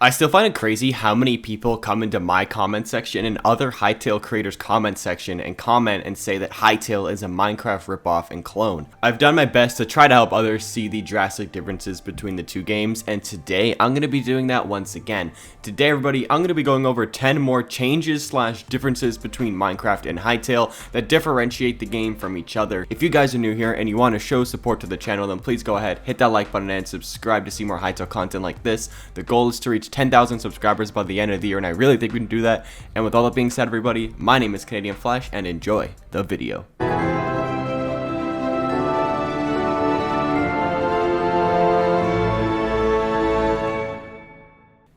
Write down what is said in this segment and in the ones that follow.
I still find it crazy how many people come into my comment section and other Hytale creators' comment section and comment and say that Hytale is a Minecraft ripoff and clone. I've done my best to try to help others see the drastic differences between the two games, and today I'm going to be doing that once again. Today, everybody, I'm going to be going over 10 more changes / differences between Minecraft and Hytale that differentiate the game from each other. If you guys are new here and you want to show support to the channel, then please go ahead, hit that like button and subscribe to see more Hytale content like this. The goal is to reach 10,000 subscribers by the end of the year, and I really think we can do that. And with all that being said, everybody, my name is CanadianFlash, and enjoy the video.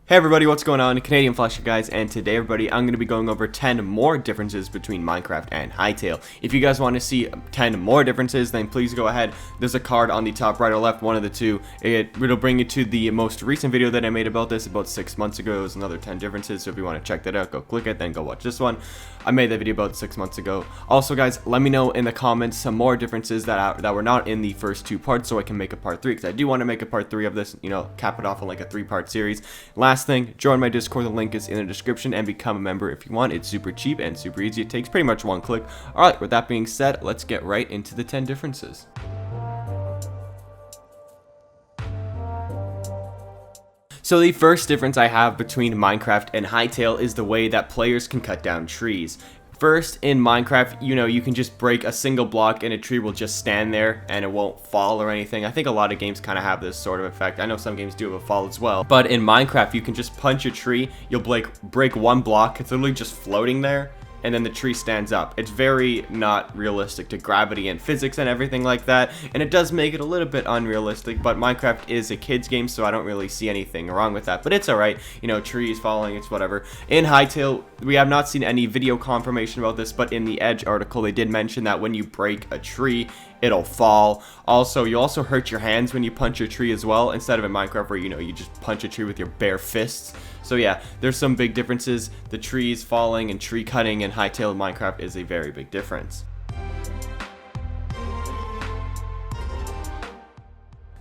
Hey everybody, what's going on? CanadianFlash guys, and today everybody, I'm going to be going over 10 more differences between Minecraft and Hytale. If you guys want to see 10 more differences, then please go ahead. There's a card on the top right or left, one of the two. It'll bring you to the most recent video that I made about this about 6 months ago. It was another 10 differences, so if you want to check that out, go click it, then go watch this one. I made that video about 6 months ago. Also guys, let me know in the comments some more differences that were not in the first two parts, so I can make a part 3, because I do want to make a part 3 of this, you know, cap it off on like a 3-part series. Last thing, join my Discord, the link is in the description, and become a member if you want. It's super cheap and super easy. It takes pretty much one click. Alright, with that being said, let's get right into the 10 differences. So the first difference I have between Minecraft and Hytale is the way that players can cut down trees. First, in Minecraft, you know, you can just break a single block and a tree will just stand there and it won't fall or anything. I think a lot of games kind of have this sort of effect. I know some games do have a fall as well. But in Minecraft, you can just punch a tree, you'll break one block, it's literally just floating there, and then the tree stands up. It's very not realistic to gravity and physics and everything like that, and it does make it a little bit unrealistic, but Minecraft is a kid's game, so I don't really see anything wrong with that, but it's alright. You know, trees falling, it's whatever. In Hytale, we have not seen any video confirmation about this, but in the Edge article, they did mention that when you break a tree, it'll fall. Also, you also hurt your hands when you punch a tree as well, instead of in Minecraft where, you know, you just punch a tree with your bare fists. So yeah, there's some big differences. The trees falling and tree cutting in Hytale and Minecraft is a very big difference.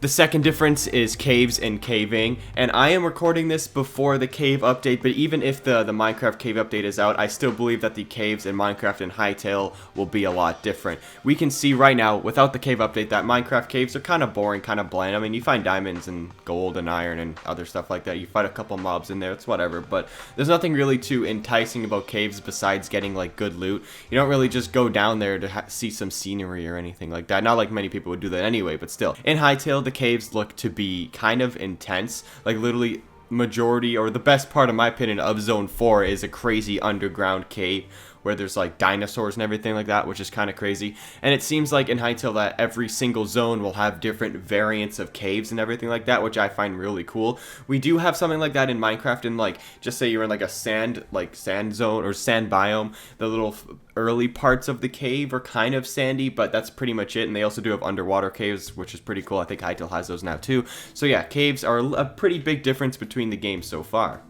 The second difference is caves and caving, and I am recording this before the cave update, but even if the Minecraft cave update is out, I still believe that the caves in Minecraft and Hytale will be a lot different. We can see right now, without the cave update, that Minecraft caves are kind of boring, kind of bland. I mean, you find diamonds and gold and iron and other stuff like that. You fight a couple mobs in there, it's whatever, but there's nothing really too enticing about caves besides getting, like, good loot. You don't really just go down there to see some scenery or anything like that. Not like many people would do that anyway, but still. In Hytale, the caves look to be kind of intense. Like literally majority, or the best part in my opinion, of Zone 4 is a crazy underground cave where there's like dinosaurs and everything like that, which is kind of crazy. And it seems like in Hytale that every single zone will have different variants of caves and everything like that, which I find really cool. We do have something like that in Minecraft, and like, just say you're in like a sand zone or sand biome, the little early parts of the cave are kind of sandy, but that's pretty much it. And they also do have underwater caves, which is pretty cool. I think Hytale has those now too. So yeah, caves are a pretty big difference between the games so far.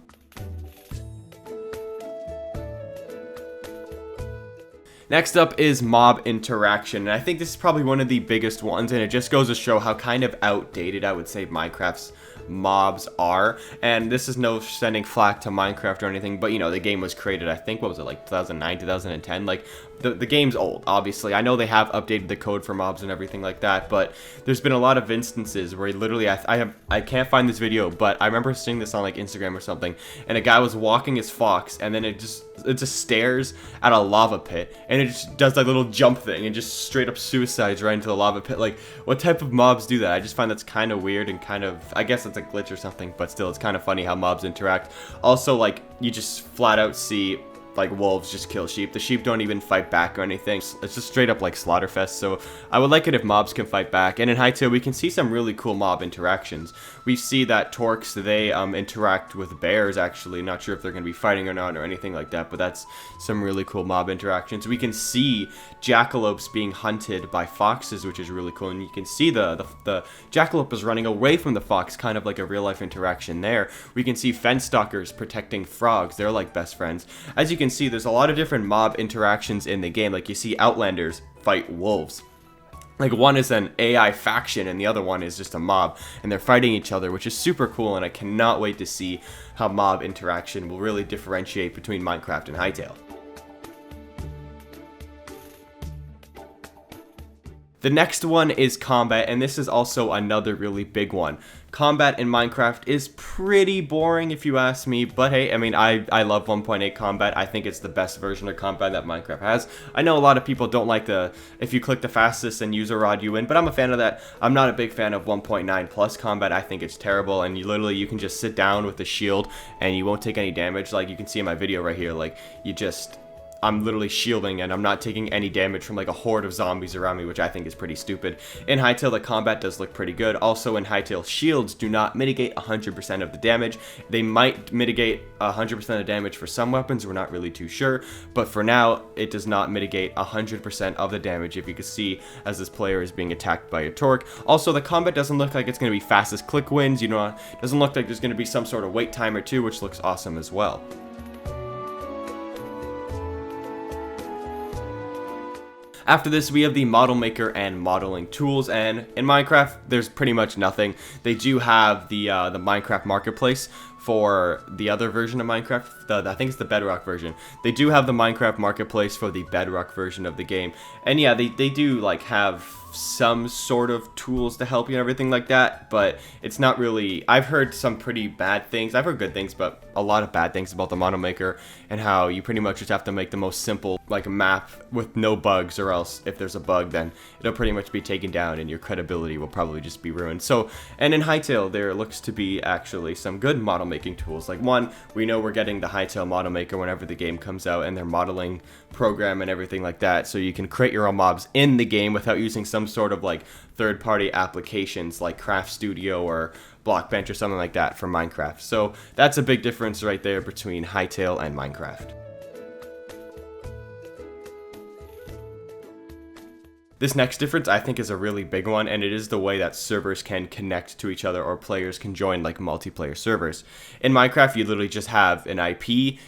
Next up is mob interaction, and I think this is probably one of the biggest ones, and it just goes to show how kind of outdated I would say Minecraft's mobs are. And this is no sending flack to Minecraft or anything, but you know, the game was created, I think, what was it, like 2009, 2010? Like, the game's old, obviously. I know they have updated the code for mobs and everything like that, but there's been a lot of instances where literally, I can't find this video, but I remember seeing this on like Instagram or something, and a guy was walking his fox, and then it just stares at a lava pit, and it just does that little jump thing and just straight up suicides right into the lava pit. Like, what type of mobs do that? I just find that's kind of weird and kind of, I guess it's a glitch or something, but still, it's kind of funny how mobs interact. Also, like, you just flat out see like wolves just kill sheep. The sheep don't even fight back or anything. It's just straight up like Slaughterfest. So I would like it if mobs can fight back. And in Hytale, we can see some really cool mob interactions. We see that Torques, they interact with bears, actually. Not sure if they're going to be fighting or not or anything like that, but that's some really cool mob interactions. We can see jackalopes being hunted by foxes, which is really cool. And you can see the jackalope is running away from the fox, kind of like a real life interaction there. We can see fence stalkers protecting frogs. They're like best friends. As you can see, there's a lot of different mob interactions in the game. Like, you see Outlanders fight wolves. Like, one is an AI faction and the other one is just a mob, and they're fighting each other, which is super cool, and I cannot wait to see how mob interaction will really differentiate between Minecraft and Hytale. The next one is combat, and this is also another really big one. Combat in Minecraft is pretty boring if you ask me, but hey, I mean, I love 1.8 combat. I think it's the best version of combat that Minecraft has. I know a lot of people don't like if you click the fastest and use a rod, you win, but I'm a fan of that. I'm not a big fan of 1.9 plus combat. I think it's terrible, and you can just sit down with a shield and you won't take any damage. Like you can see in my video right here, like I'm literally shielding and I'm not taking any damage from like a horde of zombies around me, which I think is pretty stupid. In Hytale, the combat does look pretty good. Also in Hytale, shields do not mitigate 100% of the damage. They might mitigate 100% of the damage for some weapons, we're not really too sure, but for now, it does not mitigate 100% of the damage, if you can see as this player is being attacked by a torque. Also, the combat doesn't look like it's going to be fastest click wins, it doesn't look like there's going to be some sort of wait timer too, which looks awesome as well. After this, we have the model maker and modeling tools, and in Minecraft, there's pretty much nothing. They do have the Minecraft marketplace for the other version of Minecraft. I think it's the Bedrock version. They do have the Minecraft marketplace for the Bedrock version of the game, and yeah, they do like have some sort of tools to help you and everything like that, but it's not really. I've heard some pretty bad things. I've heard good things, but a lot of bad things about the model maker and how you pretty much just have to make the most simple like a map with no bugs, or else if there's a bug, then it'll pretty much be taken down and your credibility will probably just be ruined. So, and in Hytale, there looks to be actually some good model making tools. Like one, we know we're getting the Hytale model maker whenever the game comes out, and their modeling program and everything like that, so you can create your own mobs in the game without using some sort of like third-party applications like Craft Studio or Blockbench or something like that for Minecraft. So that's a big difference right there between Hytale and Minecraft. This next difference I think is a really big one, and it is the way that servers can connect to each other, or players can join like multiplayer servers. In Minecraft, you literally just have an IP.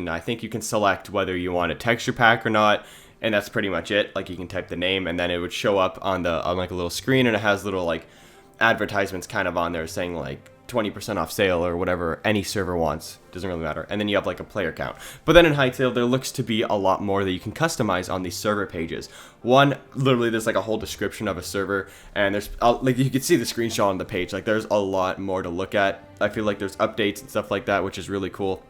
I think you can select whether you want a texture pack or not, and that's pretty much it. Like you can type the name and then it would show up on like a little screen, and it has little like advertisements kind of on there saying like 20% off sale or whatever any server wants. Doesn't really matter. And then you have like a player count. But then in Hytale, there looks to be a lot more that you can customize on these server pages. One, literally there's like a whole description of a server, and there's like you can see the screenshot on the page. Like there's a lot more to look at. I feel like there's updates and stuff like that, which is really cool.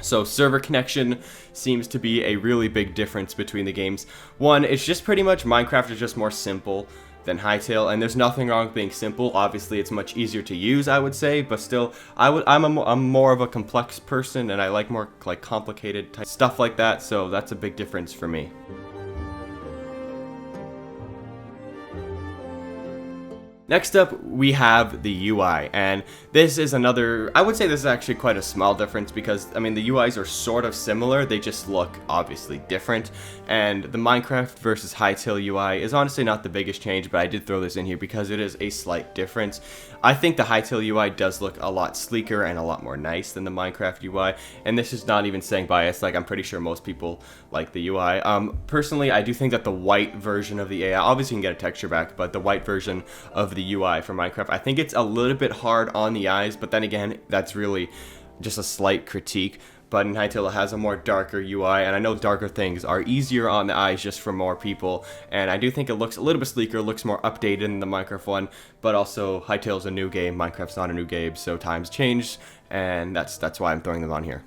So server connection seems to be a really big difference between the games. One, it's just pretty much Minecraft is just more simple than Hytale, and there's nothing wrong with being simple. Obviously, it's much easier to use, I would say, but still, I'm more of a complex person, and I like more like complicated type stuff like that. So that's a big difference for me. Next up, we have the UI, and this is another, I would say this is actually quite a small difference because, I mean, the UIs are sort of similar, they just look obviously different, and the Minecraft versus Hytale UI is honestly not the biggest change, but I did throw this in here because it is a slight difference. I think the Hytale UI does look a lot sleeker and a lot more nice than the Minecraft UI, and this is not even saying bias, like I'm pretty sure most people like the UI. Personally, I do think that the white version of the AI, obviously you can get a texture back, but the white version of the UI for Minecraft, I think it's a little bit hard on the eyes, but then again, that's really just a slight critique. But in Hytale, it has a more darker UI, and I know darker things are easier on the eyes just for more people, and I do think it looks a little bit sleeker, looks more updated than the Minecraft one, but also Hytale's a new game, Minecraft's not a new game, so times changed, and that's why I'm throwing them on here.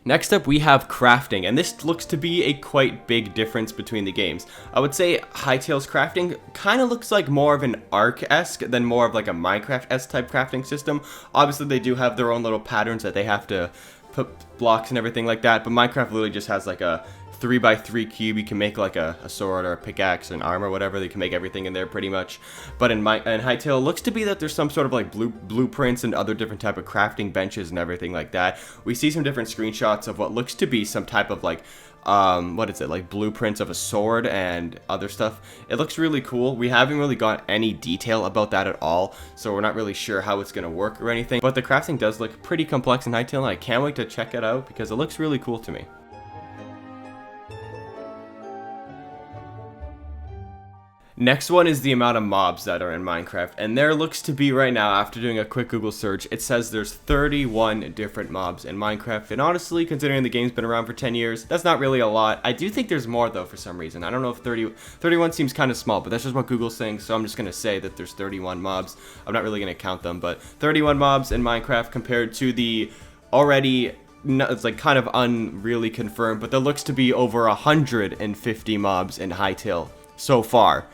Next up, we have crafting, and this looks to be a quite big difference between the games. I would say Hytale's crafting kind of looks like more of an Ark-esque than more of like a Minecraft-esque type crafting system. Obviously, they do have their own little patterns that they have to put blocks and everything like that, but Minecraft literally just has like a 3x3 cube. You can make like a sword or a pickaxe and armor, whatever. They can make everything in there pretty much. But in Hytale, it looks to be that there's some sort of like blueprints and other different type of crafting benches and everything like that. We see some different screenshots of what looks to be some type of like what is it, like blueprints of a sword and other stuff. It looks really cool. We haven't really got any detail about that at all, so we're not really sure how it's gonna work or anything, but the crafting does look pretty complex in Hytale, and I can't wait to check it out because it looks really cool to me. Next one is the amount of mobs that are in Minecraft, and there looks to be right now, after doing a quick Google search, it says there's 31 different mobs in Minecraft, and honestly, considering the game's been around for 10 years, that's not really a lot. I do think there's more though for some reason. I don't know if 31 seems kind of small, but that's just what Google's saying, so I'm just going to say that there's 31 mobs. I'm not really going to count them, but 31 mobs in Minecraft compared to the already... No, it's like kind of unreally confirmed, but there looks to be over 150 mobs in Hytale so far.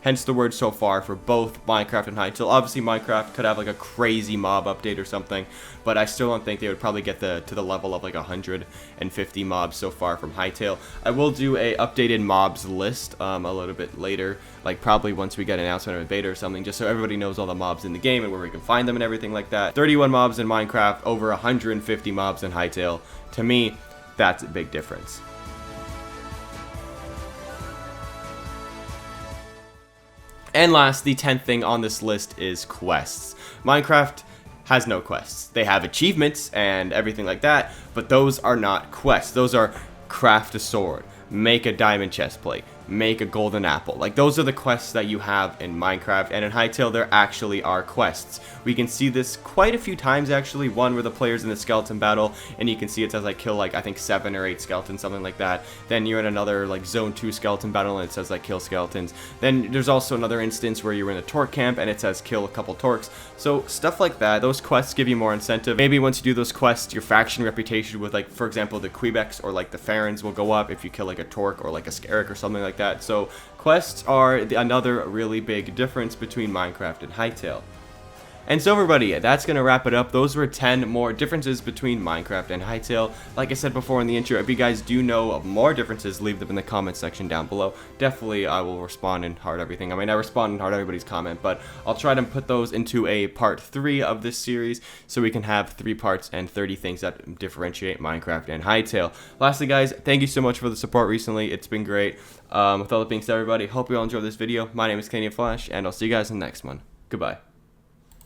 Hence the word so far for both Minecraft and Hytale. Obviously Minecraft could have like a crazy mob update or something, but I still don't think they would probably get to the level of like 150 mobs so far from Hytale. I will do a updated mobs list a little bit later, like probably once we get an announcement of a beta or something, just so everybody knows all the mobs in the game and where we can find them and everything like that. 31 mobs in Minecraft, over 150 mobs in Hytale. To me, that's a big difference. And last, the 10th thing on this list is quests. Minecraft has no quests. They have achievements and everything like that, but those are not quests. Those are craft a sword, make a diamond chest plate, make a golden apple. Like, those are the quests that you have in Minecraft, and in Hytale there actually are quests. We can see this quite a few times actually. One where the player's in the skeleton battle and you can see it says like kill like I think 7 or 8 skeletons, something like that. Then you're in another like zone 2 skeleton battle and it says like kill skeletons. Then there's also another instance where you're in a torque camp and it says kill a couple torques. So stuff like that, those quests give you more incentive. Maybe once you do those quests, your faction reputation with, like, for example, the Quebecs or like the Farons will go up if you kill like a torque or like a Scarrick or something like that. So quests are another really big difference between Minecraft and Hytale. And so everybody, that's going to wrap it up. Those were 10 more differences between Minecraft and Hytale. Like I said before in the intro, if you guys do know of more differences, leave them in the comment section down below. Definitely, I will respond and heart everything. I mean, I respond and heart everybody's comment, but I'll try to put those into a part 3 of this series so we can have 3 parts and 30 things that differentiate Minecraft and Hytale. Lastly, guys, thank you so much for the support recently. It's been great. With all that being said, everybody, hope you all enjoyed this video. My name is CanadianFlash, and I'll see you guys in the next one. Goodbye.